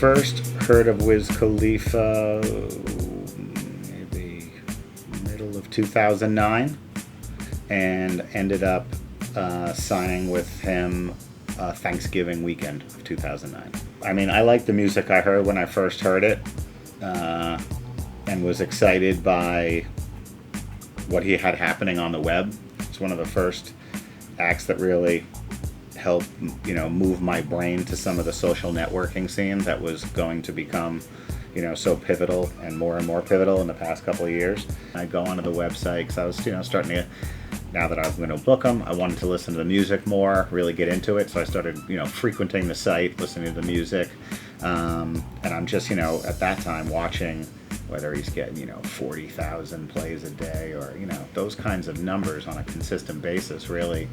first heard of Wiz Khalifa maybe middle of 2009 and ended up signing with him Thanksgiving weekend of 2009. I mean, I liked the music I heard when I first heard it and was excited by what he had happening on the web. It's one of the first acts that really helped, move my brain to some of the social networking scene that was going to become, so pivotal and more pivotal in the past couple of years. I go onto the website because I was, starting to, now that I was going to book them, I wanted to listen to the music more, really get into it. So I started, frequenting the site, listening to the music. And I'm just, at that time watching whether he's getting, 40,000 plays a day or, those kinds of numbers on a consistent basis really,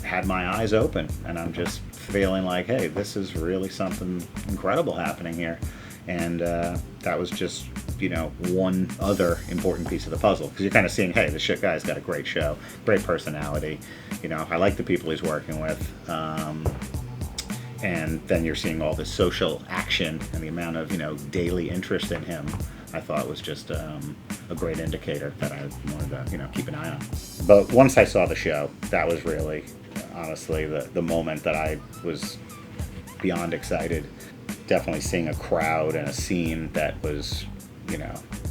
had my eyes open. And I'm just feeling like, hey, this is really something incredible happening here. And that was just, one other important piece of the puzzle. Because you're kind of seeing, hey, this shit guy's got a great show, great personality. I like the people he's working with. And then you're seeing all this social action and the amount of, daily interest in him. I thought was just a great indicator that I wanted to, keep an eye on. But once I saw the show, that was really, honestly, the moment that I was beyond excited. Definitely seeing a crowd and a scene that was,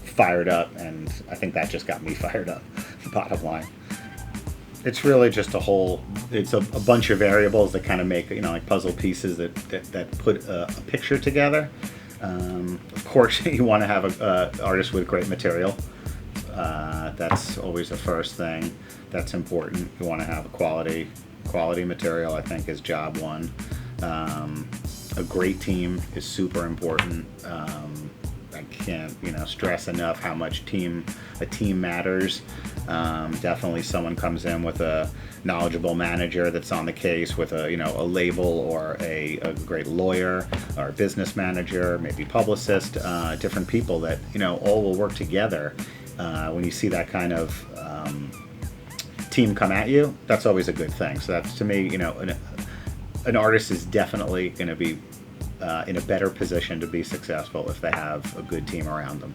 fired up, and I think that just got me fired up, bottom line. It's really just it's a bunch of variables that kind of make, like puzzle pieces that put a picture together. Of course, you want to have an artist with great material. That's always the first thing that's important. You want to have a quality material, I think, is job one. A great team is super important. I can't, stress enough how much a team matters. Definitely someone comes in with a knowledgeable manager that's on the case with a label or a great lawyer or a business manager, maybe publicist, different people that, all will work together. When you see that kind of team come at you, that's always a good thing. So that's, to me, an artist is definitely going to be in a better position to be successful if they have a good team around them.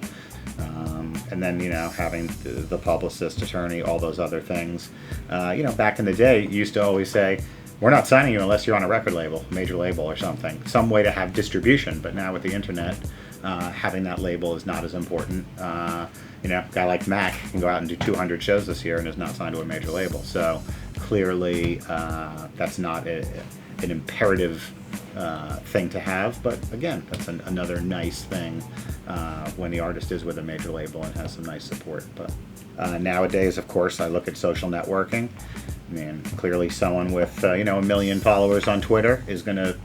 And then, having the publicist, attorney, all those other things. Back in the day, you used to always say, we're not signing you unless you're on a record label, major label or something, some way to have distribution. But now with the internet, having that label is not as important. A guy like Mac can go out and do 200 shows this year and is not signed to a major label. So clearly, that's not an imperative thing to have, but again, that's another nice thing when the artist is with a major label and has some nice support. But nowadays, of course, I look at social networking. I mean, clearly someone with a million followers on Twitter is going to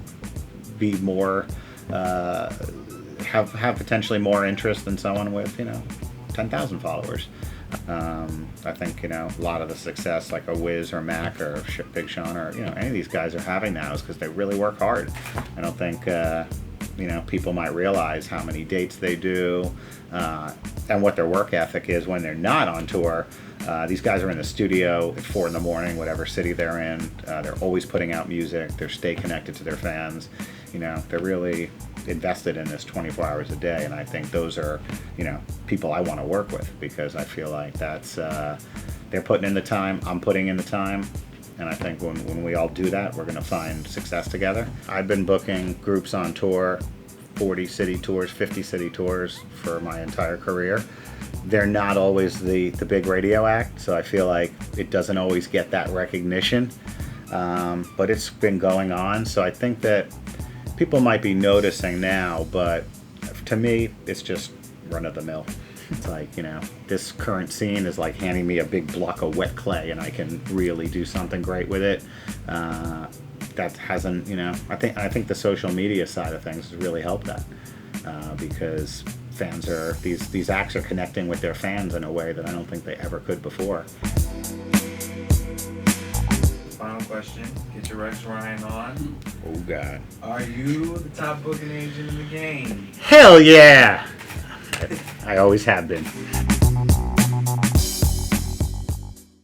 be more have potentially more interest than someone with 10,000 followers. I think a lot of the success like a Wiz or Mac or Big Sean or any of these guys are having now is because they really work hard. I don't think people might realize how many dates they do and what their work ethic is when they're not on tour. These guys are in the studio at 4 a.m, whatever city they're in. They're always putting out music. They stay connected to their fans. They're really invested in this 24 hours a day, and I think those are people I want to work with because I feel like that's they're putting in the time, I'm putting in the time, and I think when we all do that, we're going to find success together. I've been booking groups on tour, 40 city tours, 50 city tours for my entire career. They're not always the big radio act, so I feel like it doesn't always get that recognition, but it's been going on, so I think that people might be noticing now, but to me, it's just run-of-the-mill. It's like, this current scene is like handing me a big block of wet clay and I can really do something great with it. That hasn't, I think the social media side of things has really helped that because fans are, these acts are connecting with their fans in a way that I don't think they ever could before. Final question. Get your Rex Ryan on. Oh, God. Are you the top booking agent in the game? Hell yeah! I always have been.